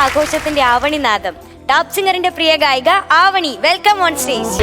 ആഘോഷത്തിന്റെ ആവണിനാദം. ടോപ്പ് സിംഗറിന്റെ പ്രിയ ഗായിക Avani, welcome on stage.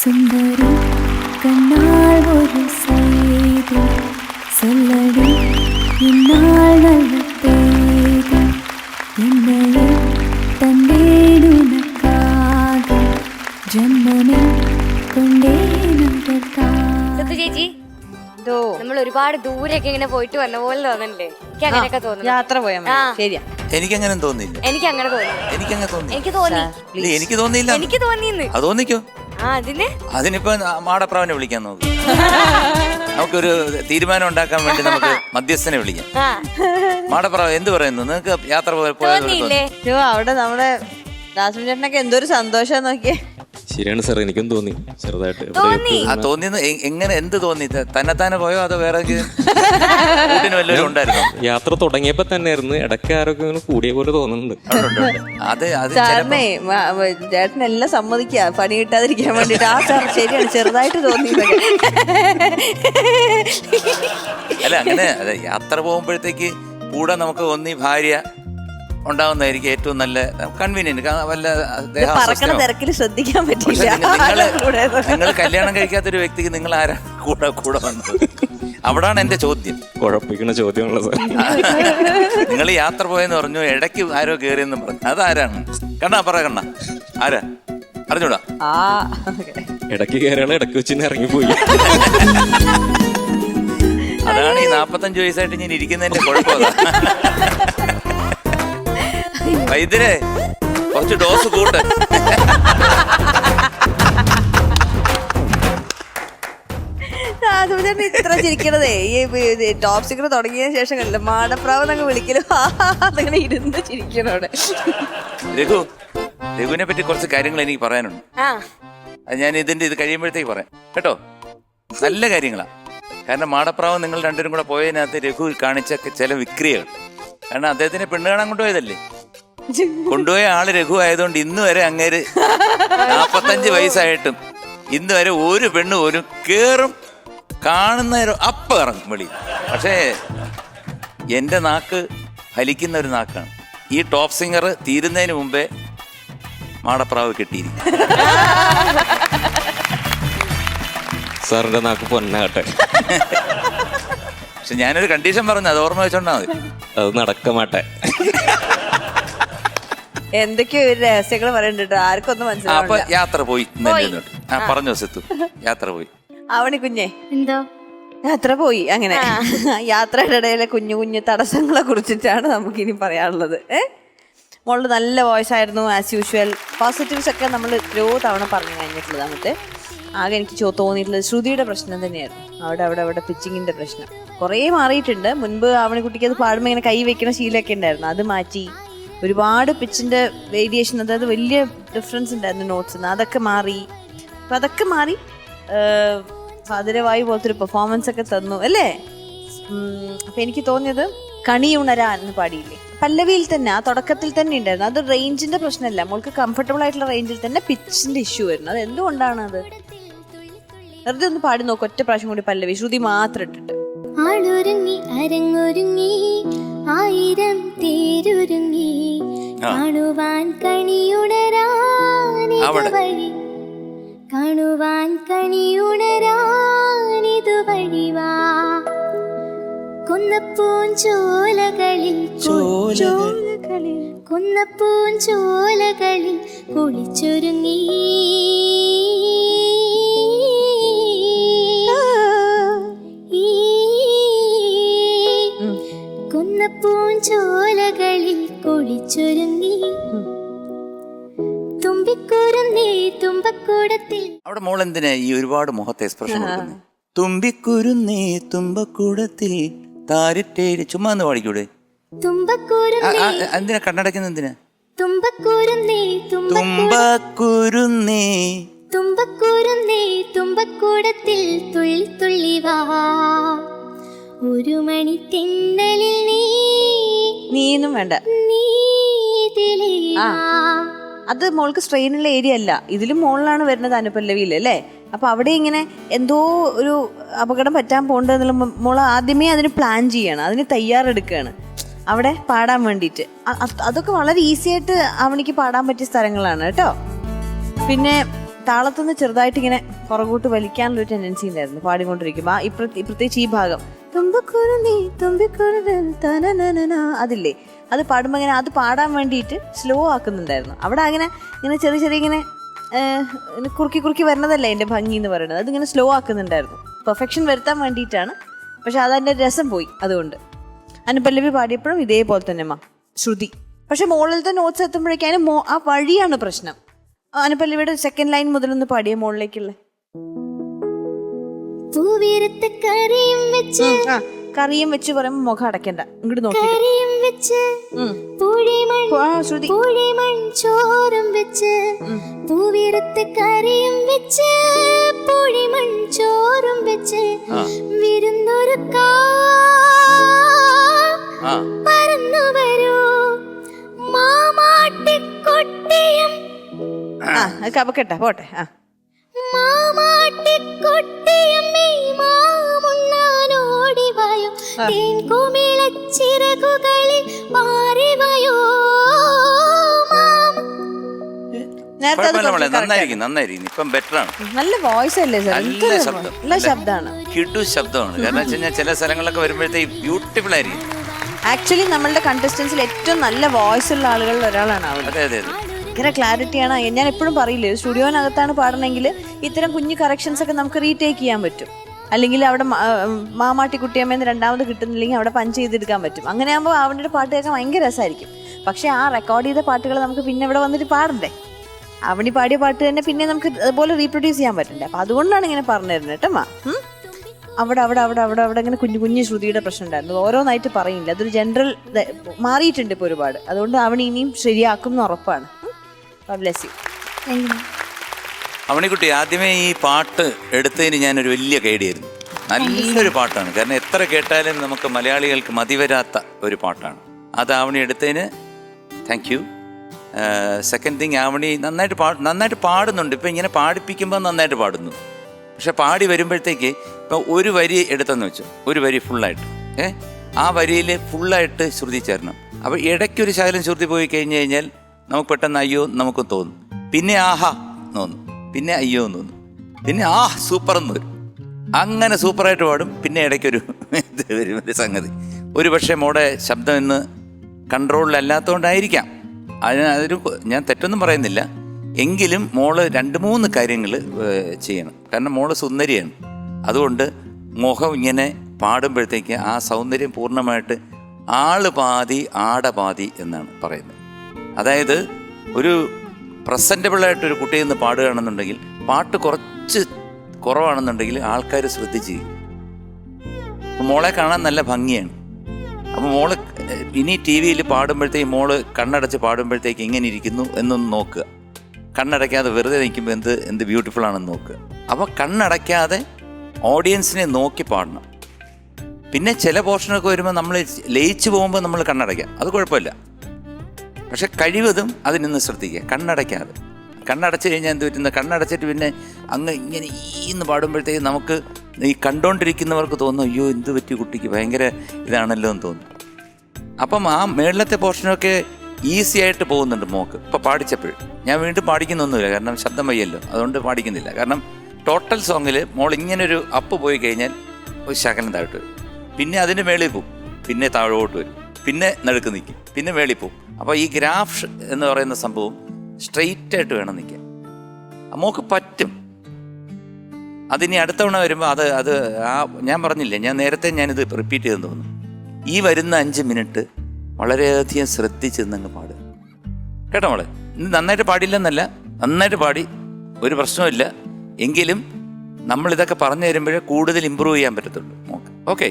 സുന്ദരി കണ്ണാൽ ഒരു സൈതി സല്ലടി ഇന്നാൾ നല്ല പേര് എന്നെ തന്നേനുനക്കാക ജന്മമേ കൊണ്ടേനുനക്കാക. ചേച്ചി, നമ്മൾ ഒരുപാട് ദൂരൊക്കെ ഇങ്ങനെ പോയിട്ട് വന്ന പോലെ തോന്നണ്ടേ? എനിക്ക് അങ്ങനെയൊക്കെ തോന്നുന്നു. യാത്ര പോയാൽ ശരിയാ. എനിക്കങ്ങനെ തോന്നിയില്ല. എനിക്ക് അങ്ങനെ തോന്നി. എനിക്ക് തോന്നി. എനിക്ക് തോന്നിയില്ല. എനിക്ക് തോന്നിയെന്ന്. അത് തോന്നിക്കോ. അതിനിപ്പോ മാടപ്രാവിനെ വിളിക്കാൻ നോക്കി. നമുക്കൊരു തീരുമാനം ഉണ്ടാക്കാൻ വേണ്ടി നമുക്ക് മധ്യസ്ഥനെ വിളിക്കാം. മാടപ്രാവ് എന്ത് പറയുന്നു? നിങ്ങൾക്ക് യാത്ര തോന്നിയില്ലേ? അവിടെ നമ്മുടെ ദാസൻ ചേട്ടനൊക്കെ എന്തൊരു സന്തോഷം നോക്കിയേ. ശരിയാണ് സാർ, എനിക്കും തോന്നി ചെറുതായിട്ട്. തോന്നിയെന്ന് എങ്ങനെ എന്ത് തോന്നി? തന്നെത്താനെ പോയോ അതോ വേറെ കൂട്ടിന് വല്ലവരും ഉണ്ടായിരുന്നോ? യാത്ര തുടങ്ങിയപ്പോ തന്നെയായിരുന്നു ഇടയ്ക്ക് ആരൊക്കെ ഇങ്ങനെ കൂടിയ പോലെ തോന്നുന്നുണ്ട്. അത് സാറിനെ ചേട്ടനെല്ലാം സമ്മതിക്കുക പണി കിട്ടാതിരിക്കാൻ വേണ്ടിട്ട്. ആ സാർ ശരിയാണ്, ചെറുതായിട്ട് തോന്നി. അല്ല അങ്ങനെ അതെ, യാത്ര പോകുമ്പോഴത്തേക്ക് കൂടെ നമുക്ക് ഒന്നി ഭാര്യ ഉണ്ടാവുന്നതായിരിക്കും ഏറ്റവും നല്ല കൺവീനിയന്റ്. വല്ല പറക്കണ തിരക്കിൽ ശ്രദ്ധിക്കാൻ പറ്റില്ല. നിങ്ങൾ കല്യാണം കഴിക്കാത്തൊരു വ്യക്തിക്ക് നിങ്ങൾ ആരാ കൂടെ കൂടെ വന്നത്? അവിടാണ് എന്റെ ചോദ്യം. കുഴപ്പിക്കുന്ന ചോദ്യമുള്ള സാർ. നിങ്ങൾ യാത്ര പോയെന്ന് പറഞ്ഞു, ഇടയ്ക്ക് ആരോ കയറിയെന്ന് പറഞ്ഞു. അതാരാണ്? കണ്ണാ പറ, കണ്ണ ആരാ? അറിഞ്ഞൂടാ? ഇടയ്ക്ക് കയറിയാളെ ഇടയ്ക്ക് വെച്ച് ഇറങ്ങിപ്പോയി. അതാണ് ഈ 45 വയസ്സായിട്ട് ഞാൻ ഇരിക്കുന്നതിന്റെ കുഴപ്പം. വൈദ്യരെ കുറച്ച് ഡോസ് കൂട്ട്. ഇത്ര ചിരിക്കണതേ ഈ ടോപ്പ് സീക്രട്ട് തുടങ്ങിയതിന് ശേഷം കണ്ടില്ല, മാടപ്രാവ് എന്നൊക്കെ വിളിക്കലും അതങ്ങനെ ഇരുന്ന് ചിരിക്കണോടെ. രഘുവിനെ പറ്റി കുറച്ച് കാര്യങ്ങൾ എനിക്ക് പറയാനുണ്ട്. ഞാൻ ഇത് കഴിയുമ്പോഴത്തേക്ക് പറയാം കേട്ടോ. നല്ല കാര്യങ്ങളാ. കാരണം മാടപ്രാവ് നിങ്ങൾ രണ്ടുപേരും കൂടെ പോയതിനകത്ത് രഘു കാണിച്ച ചില വിക്രിയകൾ. കാരണം അദ്ദേഹത്തിനെ പെണ്ണ് കാണാൻ കൊണ്ടുപോയതല്ലേ. കൊണ്ടുപോയ ആള് രഘു ആയതുകൊണ്ട് ഇന്ന് വരെ അങ്ങേര് 45 വയസ്സായിട്ടും ഇന്ന് വരെ ഒരു പെണ്ണ് പോലും കേറും കാണുന്ന അപ്പം ഇറങ്ങും വെളി. പക്ഷേ എൻ്റെ നാക്ക് ഫലിക്കുന്ന ഒരു നാക്കാണ്. ഈ ടോപ്പ് സിംഗർ തീരുന്നതിന് മുമ്പേ മാടപ്രാവ് കിട്ടിയിരിക്കും. സാറിന്റെ നാക്ക് പൊന്നാകട്ടെ. പക്ഷെ ഞാനൊരു കണ്ടീഷൻ പറഞ്ഞു, അത് ഓർമ്മ വെച്ചോണ്ടാ മതി. അത് നടക്കമാട്ടെ. എന്തൊക്കെയോ ഒരു രഹസ്യങ്ങൾ പറയണ്ടിട്ട് ആർക്കൊന്നും മനസ്സിലാവും. അപ്പൊ യാത്ര പോയി പറഞ്ഞു സിത്തു. യാത്ര പോയി. അവണി കുഞ്ഞെ എന്തോ യാത്ര പോയി. അങ്ങനെ യാത്രയുടെ ഇടയിലെ കുഞ്ഞു കുഞ്ഞു തടസ്സങ്ങളെ കുറിച്ചിട്ടാണ് നമുക്കിനി പറയാനുള്ളത്. മോള് നല്ല വോയിസ് ആയിരുന്നു ആസ് യൂഷ്വൽ. പോസിറ്റീവ്സ് ഒക്കെ നമ്മൾ എത്രയോ തവണ പറഞ്ഞു കഴിഞ്ഞിട്ടുള്ളത്. നമുക്ക് ആകെ എനിക്ക് തോന്നിയിട്ടുള്ളത് ശ്രുതിയുടെ പ്രശ്നം തന്നെയായിരുന്നു. അവിടെ പിച്ചിങ്ങിന്റെ പ്രശ്നം കുറേ മാറിയിട്ടുണ്ട്. മുൻപ് അവണിക്കുട്ടിക്ക് അത് പാടുമ്പോൾ ഇങ്ങനെ കൈ വെക്കുന്ന ശീലമൊക്കെ ഉണ്ടായിരുന്നു, അത് മാറ്റി. ഒരുപാട് പിച്ചിന്റെ വേരിയേഷൻ, അതായത് വലിയ ഡിഫറൻസ് ഉണ്ടായിരുന്നു നോട്ട്സിന്, അതൊക്കെ മാറി. അപ്പം അതൊക്കെ മാറി സാധുരവായു പോലത്തെ ഒരു പെർഫോമൻസ് ഒക്കെ തന്നു അല്ലേ. അപ്പം എനിക്ക് തോന്നിയത് കണിയുണരാ എന്ന് പാടിയില്ലേ, പല്ലവിയിൽ തന്നെ ആ തുടക്കത്തിൽ തന്നെ ഉണ്ടായിരുന്നു. അത് റേഞ്ചിന്റെ പ്രശ്നമല്ല, മോൾക്ക് കംഫർട്ടബിൾ ആയിട്ടുള്ള റേഞ്ചിൽ തന്നെ പിച്ചിന്റെ ഇഷ്യൂ വരുന്നത്. അത് എന്തുകൊണ്ടാണ്? അത് വെറുതെ ഒന്ന് പാടി നോക്കും ഒറ്റ പ്രാവശ്യം കൂടി പല്ലവി, ശ്രുതി മാത്രം ഇട്ടിട്ട്. ആളൊരുങ്ങി അരങ്ങൊരുങ്ങി ആയിരം തേരൊരുങ്ങി കാണുവാൻ കണിയുണരാനിതുവഴി കാണുവാൻ കണിയുണരാനിതുവഴിവാ കൊന്നപ്പൂഞ്ചോലകളിൽ കൊന്നപ്പൂഞ്ചോലകളിൽ കുളിച്ചൊരുങ്ങി കൊന്നപ്പൂഞ്ചോലകളിൽ കുളിച്ചൊരുങ്ങി തുമ്പിക്കുരുന്നേ തുമ്പക്കൂടത്തിൽ. അവിടെ മോൾ എന്തിനാ ഈ ഒരുപാട് മുഖത്തെ എക്സ്പ്രഷൻ കൊടുക്കുന്നത്? തുമ്പിക്കുരുന്നേ തുമ്പക്കൂടത്തിൽ താരിട്ടേരി ചുമ്മാ ഒന്ന് പാടിക്കൂടെ? എന്തിനാ കണ്ണടയ്ക്കുന്ന? എന്തിനാ തുമ്പക്കൂരുന്നേ തുമ്പക്കുരുന്നേ തുമ്പക്കൂരുന്നേ തുമ്പക്കൂടത്തിൽ തുള്ളി തുള്ളി വാ ഒരു മണി തെന്നലിൽ നീന്നും വേണ്ട. അത് മോൾക്ക് സ്ട്രെയിനുള്ള ഏരിയ അല്ല, ഇതിലും മോളിലാണ് വരുന്നത് അനുപല്ലവിയിൽ അല്ലേ. അപ്പൊ അവിടെ ഇങ്ങനെ എന്തോ ഒരു അപകടം പറ്റാൻ പോകണ്ടെന്നുള്ള മോള് ആദ്യമേ അതിന് പ്ലാൻ ചെയ്യണം, അതിന് തയ്യാറെടുക്കുകയാണ് അവിടെ പാടാൻ വേണ്ടിയിട്ട്. അതൊക്കെ വളരെ ഈസി ആയിട്ട് അവനിക്ക് പാടാൻ പറ്റിയ സ്ഥലങ്ങളാണ് കേട്ടോ. പിന്നെ താളത്തുനിന്ന് ചെറുതായിട്ട് ഇങ്ങനെ പുറകോട്ട് വലിക്കാനുള്ളൊരു ടെൻഡൻസി ഉണ്ടായിരുന്നു പാടിക്കൊണ്ടിരിക്കുമ്പോ. പ്രത്യേകിച്ച് ഈ ഭാഗം അതില്ലേ, അത് പാടുമ്പോൾ ഇങ്ങനെ അത് പാടാൻ വേണ്ടിയിട്ട് സ്ലോ ആക്കുന്നുണ്ടായിരുന്നു. അവിടെ അങ്ങനെ ഇങ്ങനെ ചെറിയ ചെറിയ ഇങ്ങനെ കുറുക്കി വരുന്നതല്ലേ എൻ്റെ ഭംഗി എന്ന് പറയുന്നത്. അതിങ്ങനെ സ്ലോ ആക്കുന്നുണ്ടായിരുന്നു, പെർഫെക്ഷൻ വരുത്താൻ വേണ്ടിയിട്ടാണ്. പക്ഷെ അതതിൻ്റെ രസം പോയി. അതുകൊണ്ട് അനുപല്ലവി പാടിയപ്പോഴും ഇതേപോലെ തന്നെ ശ്രുതി. പക്ഷെ മോളിലത്തെ നോട്ട്സ് എത്തുമ്പോഴേക്കും ആ വഴിയാണ് പ്രശ്നം. അനുപല്ലവിയുടെ സെക്കൻഡ് ലൈൻ മുതലൊന്ന് പാടിയ മോളിലേക്കുള്ള പൂവിരുത്ത് കറിയും വെച്ച് ആ കറിയും വെച്ച് പറയുമ്പോ മുഖം അടയ്ക്കണ്ട, ഇങ്ങോട്ട് നോക്കി. കറിയും വെച്ച് ശ്രുതി പൂഴിമൺ ചോറും വെച്ച് പൂവിരുത്ത് കറിയും വെച്ച് പൂഴിമൺ ചോറും വെച്ച് വിരുന്നൊരു പറന്നു വരൂ മാമാട്ടിക്കൊട്ടിയും. കപക്കെട്ട പോട്ടെ. മാമാട്ടിക്കൊട്ടിയും മാമുണ്ണാനോടിവായോ തേൻകുമിളച്ചിറകുകളിൽ മാറിവായോ. നന്നായിരിക്കും ഇപ്പം ബെറ്റർ ആണ്. നല്ല വോയിസ് അല്ലേ സാർ? നല്ല ശബ്ദം, നല്ല ശബ്ദമാണ്, കിടു ശബ്ദമാണ്. കാരണം വെച്ച് കഴിഞ്ഞാൽ ചില സ്ഥലങ്ങളിലൊക്കെ വരുമ്പോഴത്തേക്ക് ബ്യൂട്ടിഫുൾ ആയിരിക്കും. ആക്ച്വലി നമ്മളുടെ കണ്ടസ്റ്റൻസിൽ ഏറ്റവും നല്ല വോയിസ് ഉള്ള ആളുകളിൽ ഒരാളാണ് അവിടെ. അതെ അതെ അതെ, ഭയങ്കര ക്ലാരിറ്റിയാണ്. ഞാൻ എപ്പോഴും പറയില്ലേ, സ്റ്റുഡിയോനകത്താണ് പാടണമെങ്കിൽ ഇത്തരം കുഞ്ഞു കറക്ഷൻസ് ഒക്കെ നമുക്ക് റീടേക്ക് ചെയ്യാൻ പറ്റും. അല്ലെങ്കിൽ അവിടെ മാമാട്ടി കുട്ടിയമ്മേന്ന് രണ്ടാമത് കിട്ടുന്നില്ലെങ്കിൽ അവിടെ പഞ്ച് ചെയ്തെടുക്കാൻ പറ്റും. അങ്ങനെ ആകുമ്പോൾ അവൻ്റെ ഒരു പാട്ട് കേൾക്കാൻ ഭയങ്കര രസമായിരിക്കും. പക്ഷെ ആ റെക്കോർഡ് ചെയ്ത പാട്ടുകൾ നമുക്ക് പിന്നെ ഇവിടെ വന്നിട്ട് പാടണ്ടേ? അവണി പാടിയ പാട്ട് തന്നെ പിന്നെ നമുക്ക് അതുപോലെ റീപ്രൊഡ്യൂസ് ചെയ്യാൻ പറ്റണ്ടേ? അപ്പം അതുകൊണ്ടാണ് ഇങ്ങനെ പറഞ്ഞു തരുന്നത് കേട്ടോ. അവിടെ അവിടെ അവിടെ അവിടെ അവിടെ ഇങ്ങനെ കുഞ്ഞു കുഞ്ഞു ശ്രുതിയുടെ പ്രശ്നം ഉണ്ടായിരുന്നു. ഓരോന്നായിട്ട് പറയില്ല, അതൊരു ജനറൽ മാറിയിട്ടുണ്ട് ഇപ്പോൾ ഒരുപാട്. അതുകൊണ്ട് അവണി ഇനിയും ശരിയാക്കും എന്ന് ഉറപ്പാണ്. Bless you. അവണിക്കുട്ടി, ആദ്യമേ ഈ പാട്ട് എടുത്തതിന് ഞാനൊരു വലിയ കൈഡിയായിരുന്നു. നല്ലൊരു പാട്ടാണ്. കാരണം എത്ര കേട്ടാലും നമുക്ക് മലയാളികൾക്ക് മതിവരാത്ത ഒരു പാട്ടാണ്. അത് ആവണി എടുത്തതിന് thank you. Second thing, Avani നന്നായിട്ട് പാടുന്നുണ്ട്. ഇപ്പം ഇങ്ങനെ പാടിപ്പിക്കുമ്പോൾ നന്നായിട്ട് പാടുന്നു. പക്ഷെ പാടി വരുമ്പോഴത്തേക്ക് ഇപ്പം ഒരു വരി എടുത്തെന്ന് വെച്ചു, ഒരു വരി ഫുള്ളായിട്ട് ആ വരിയിൽ ഫുള്ളായിട്ട് ശ്രുതി ചേരണം. അപ്പോൾ ഇടയ്ക്കൊരു ശകലം ശ്രുതി പോയി കഴിഞ്ഞ് കഴിഞ്ഞാൽ നമുക്ക് പെട്ടെന്ന് അയ്യോ നമുക്ക് തോന്നും. പിന്നെ ആഹാ തോന്നും, പിന്നെ അയ്യോ എന്ന് തോന്നും, പിന്നെ സൂപ്പർ എന്ന് വരും. അങ്ങനെ സൂപ്പറായിട്ട് പാടും. പിന്നെ ഇടയ്ക്കൊരു ഇത് വരും, ഒരു സംഗതി. ഒരു പക്ഷേ മോടെ ശബ്ദം ഇന്ന് കൺട്രോളിലല്ലാത്തതുകൊണ്ടായിരിക്കാം. അതൊരു ഞാൻ തെറ്റൊന്നും പറയുന്നില്ല. എങ്കിലും മോള് 2-3 കാര്യങ്ങൾ ചെയ്യണം. കാരണം മോള് സുന്ദരിയാണ്. അതുകൊണ്ട് മുഖം ഇങ്ങനെ പാടുമ്പോഴത്തേക്ക് ആ സൗന്ദര്യം പൂർണ്ണമായിട്ട് ആള് പാതി ആട പാതി എന്നാണ് പറയുന്നത്. അതായത് ഒരു പ്രസൻറ്റബിളായിട്ടൊരു കുട്ടിയിൽ നിന്ന് പാടുകയാണെന്നുണ്ടെങ്കിൽ, പാട്ട് കുറച്ച് കുറവാണെന്നുണ്ടെങ്കിൽ ആൾക്കാർ ശ്രദ്ധിച്ച് മോളെ കാണാൻ നല്ല ഭംഗിയാണ്. അപ്പോൾ മോള് ഇനി ടി വിയിൽ പാടുമ്പോഴത്തേക്ക് മോള് കണ്ണടച്ച് പാടുമ്പോഴത്തേക്ക് എങ്ങനെ ഇരിക്കുന്നു എന്നൊന്ന് നോക്കുക. കണ്ണടയ്ക്കാതെ വെറുതെ നിൽക്കുമ്പോൾ എന്ത് ബ്യൂട്ടിഫുൾ ആണെന്ന് നോക്കുക. അപ്പോൾ കണ്ണടയ്ക്കാതെ ഓഡിയൻസിനെ നോക്കി പാടണം. പിന്നെ ചില പോർഷനൊക്കെ വരുമ്പോൾ നമ്മൾ ലയിച്ചു പോകുമ്പോൾ നമ്മൾ കണ്ണടയ്ക്കാം, അത് കുഴപ്പമില്ല. പക്ഷെ കഴിവതും അതിനൊന്ന് ശ്രദ്ധിക്കുക, കണ്ണടയ്ക്കാതെ. കണ്ണടച്ച് കഴിഞ്ഞാൽ എന്ത് പറ്റുന്നത്, കണ്ണടച്ചിട്ട് പിന്നെ അങ്ങ് ഇങ്ങനെ ഈന്ന് പാടുമ്പോഴത്തേക്ക് നമുക്ക് ഈ കണ്ടുകൊണ്ടിരിക്കുന്നവർക്ക് തോന്നും അയ്യോ എന്ത് പറ്റി കുട്ടിക്ക് ഭയങ്കര ഇതാണല്ലോ എന്ന് തോന്നും. അപ്പം ആ മേളിലത്തെ പോർഷനൊക്കെ ഈസി ആയിട്ട് പോകുന്നുണ്ട് മോക്ക്. ഇപ്പോൾ പാടിച്ചപ്പോൾ ഞാൻ വീണ്ടും പാടിക്കുന്നൊന്നുമില്ല, കാരണം ശബ്ദം വയ്യല്ലോ, അതുകൊണ്ട് പാടിക്കുന്നില്ല. കാരണം ടോട്ടൽ സോങ്ങിൽ മോൾ ഇങ്ങനൊരു അപ്പ് പോയി കഴിഞ്ഞാൽ ഒരു ശകലം താഴോട്ട് വരും, പിന്നെ അതിൻ്റെ മേളിൽ പോവും, പിന്നെ താഴോട്ട് വരും, പിന്നെ നടുക്ക് നിൽക്കും, പിന്നെ മേളിൽ പോവും. അപ്പോൾ ഈ ഗ്രാഫ് എന്ന് പറയുന്ന സംഭവം സ്ട്രെയിറ്റ് ആയിട്ട് വേണം നിൽക്കാൻ. മോക്ക് പറ്റും. അതിനി അടുത്തവണ വരുമ്പോൾ അത് ഞാൻ പറഞ്ഞില്ലേ, ഞാൻ നേരത്തെ ഞാനിത് റിപ്പീറ്റ് ചെയ്തെന്ന് തോന്നുന്നു. ഈ വരുന്ന 5 മിനിറ്റ് വളരെയധികം ശ്രദ്ധിച്ച് നിന്നങ്ങ് പാടുക കേട്ടോ മോളെ. ഇന്ന് നന്നായിട്ട് പാടില്ലെന്നല്ല, നന്നായിട്ട് പാടി, ഒരു പ്രശ്നമില്ല. എങ്കിലും നമ്മളിതൊക്കെ പറഞ്ഞു തരുമ്പോഴേ കൂടുതൽ ഇമ്പ്രൂവ് ചെയ്യാൻ പറ്റത്തുള്ളൂ മോക്ക്. ഓക്കെ.